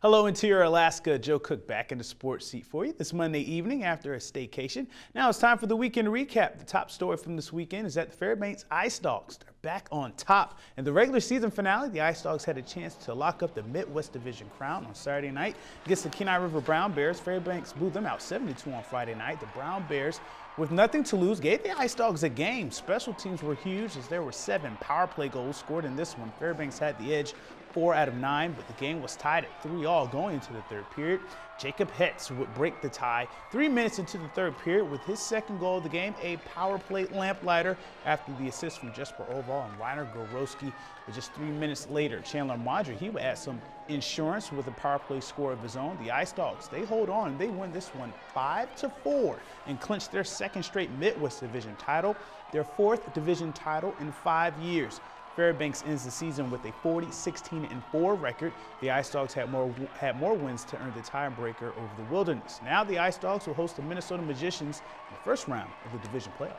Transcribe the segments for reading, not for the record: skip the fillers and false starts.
Hello, Interior Alaska. Joe Cook back in the sports seat for you this Monday evening after a staycation. Now it's time for the weekend recap. The top story from this weekend is that the Fairbanks Ice Dogs are back on top. In the regular season finale, the Ice Dogs had a chance to lock up the Midwest Division crown on Saturday night against the Kenai River Brown Bears. Fairbanks blew them out 72 on Friday night. The Brown Bears, with nothing to lose, gave the Ice Dogs a game. Special teams were huge as there were 7 power play goals scored in this one. Fairbanks had the edge 4 out of 9, but the game was tied at 3-all going into the third period. Jacob Hetz would break the tie 3 minutes into the third period with his second goal of the game, a power play lamplighter after the assist from Jesper Oval and Reiner Gorowski. But just 3 minutes later, Chandler Maudry, he would add some insurance with a power play score of his own. The Ice Dogs, they hold on. They win this one 5-4 and clinch their second straight Midwest Division title, their 4th division title in 5 years. Fairbanks ends the season with a 40-16-4 record. The Ice Dogs had more wins to earn the tiebreaker over the Wilderness. Now the Ice Dogs will host the Minnesota Magicians in the first round of the division playoffs.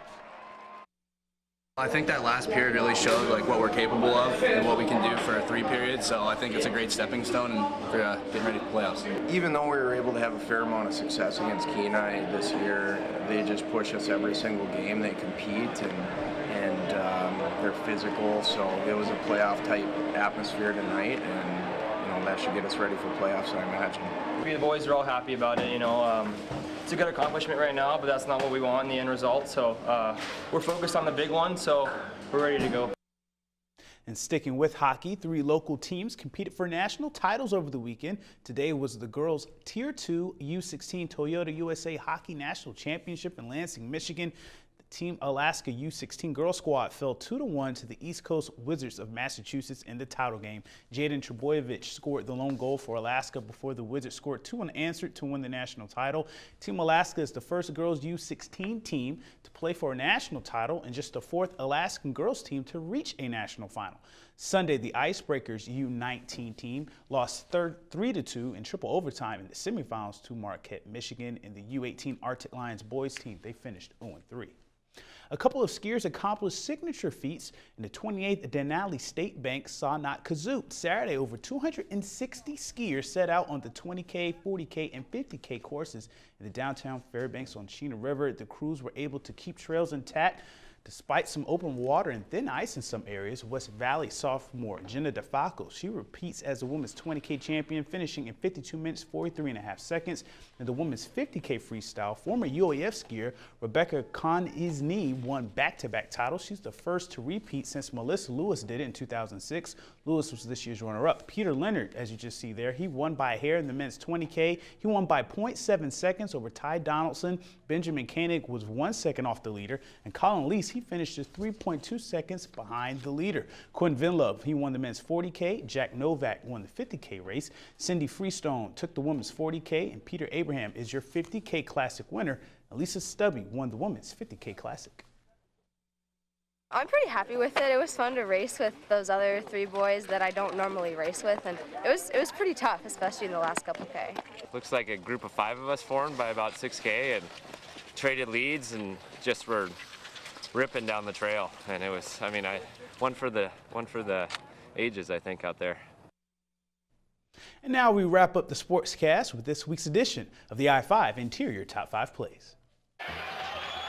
I think that last period really showed what we're capable of and what we can do for 3 periods. So I think it's a great stepping stone and for getting ready for playoffs. Even though we were able to have a fair amount of success against Kenai this year, they just push us every single game. They compete and they're physical. So it was a playoff type atmosphere tonight, and that should get us ready for playoffs, I imagine. We the boys are all happy about it. It's a good accomplishment right now, but that's not what we want in the end result. So we're focused on the big one, so we're ready to go. And sticking with hockey, 3 local teams competed for national titles over the weekend. Today was the girls' Tier 2 U16 Toyota USA Hockey National Championship in Lansing, Michigan. Team Alaska U16 girls squad fell 2-1 to the East Coast Wizards of Massachusetts in the title game. Jaden Trebojevic scored the lone goal for Alaska before the Wizards scored 2 unanswered to win the national title. Team Alaska is the first girls U16 team to play for a national title and just the 4th Alaskan girls team to reach a national final. Sunday, the Icebreakers U19 team lost 3-2 in triple overtime in the semifinals to Marquette, Michigan, and the U18 Arctic Lions boys team. They finished 0-3. A couple of skiers accomplished signature feats in the 28th Denali State Bank Sawknot Kazoo. Saturday, over 260 skiers set out on the 20K, 40K, and 50K courses in the downtown Fairbanks on Chena River. The crews were able to keep trails intact despite some open water and thin ice in some areas. West Valley sophomore Jenna DeFalco, she repeats as the women's 20K champion, finishing in 52 minutes 43.5 seconds. And the women's 50K freestyle, former UAF skier Rebecca Con-Isney won back-to-back titles. She's the first to repeat since Melissa Lewis did it in 2006. Lewis was this year's runner-up. Peter Leonard, as you just see there, he won by a hair in the men's 20K. He won by 0.7 seconds over Ty Donaldson. Benjamin Koenig was 1 second off the leader, and Colin Leese, he finished just 3.2 seconds behind the leader. Quinn Vinlove, he won the men's 40K. Jack Novak won the 50K race. Cindy Freestone took the women's 40K, and Peter Abraham is your 50K Classic winner. Elisa Stubby won the women's 50K Classic. I'm pretty happy with it. It was fun to race with those other 3 boys that I don't normally race with, and it was pretty tough, especially in the last couple K. Looks like a group of 5 of us formed by about 6K and traded leads and just were ripping down the trail. And it was, one for the ages, I think, out there. And now we wrap up the Sportscast with this week's edition of the I-5 Interior Top 5 Plays.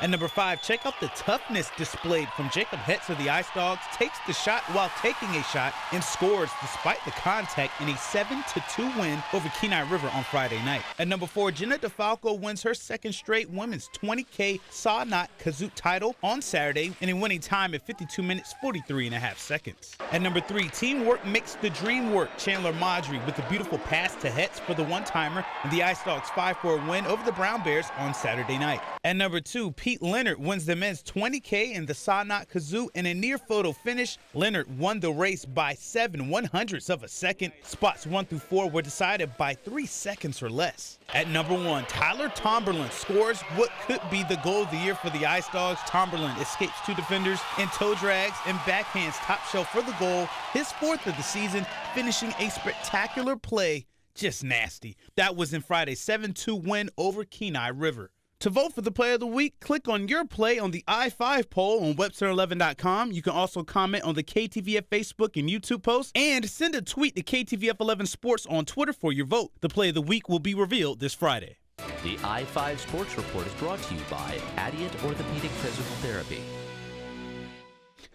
At number 5, check out the toughness displayed from Jacob Hetz of the Ice Dogs. Takes the shot while taking a shot and scores despite the contact in a 7-2 win over Kenai River on Friday night. At number 4, Jenna DeFalco wins her second straight women's 20K Sawknot Kazoo title on Saturday in a winning time at 52 minutes 43.5 seconds. At number 3, teamwork makes the dream work. Chandler Maudry with a beautiful pass to Hetz for the one-timer and the Ice Dogs 5-4 win over the Brown Bears on Saturday night. At number 2, Pete Leonard wins the men's 20K in the Sawknot Kazoo in a near photo finish. Leonard won the race by 7/100ths of a second. Spots 1 through 4 were decided by 3 seconds or less. At number 1, Tyler Tomberlin scores what could be the goal of the year for the Ice Dogs. Tomberlin escapes 2 defenders in toe drags and backhands top shelf for the goal, his 4th of the season, finishing a spectacular play. Just nasty. That was in Friday's 7-2 win over Kenai River. To vote for the Play of the Week, click on your play on the I-5 poll on Webster11.com. You can also comment on the KTVF Facebook and YouTube posts, and send a tweet to KTVF11 Sports on Twitter for your vote. The Play of the Week will be revealed this Friday. The I-5 Sports Report is brought to you by Adient Orthopedic Physical Therapy.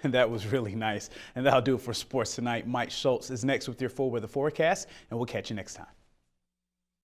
And that was really nice. And that'll do it for sports tonight. Mike Schultz is next with your full weather forecast, and we'll catch you next time.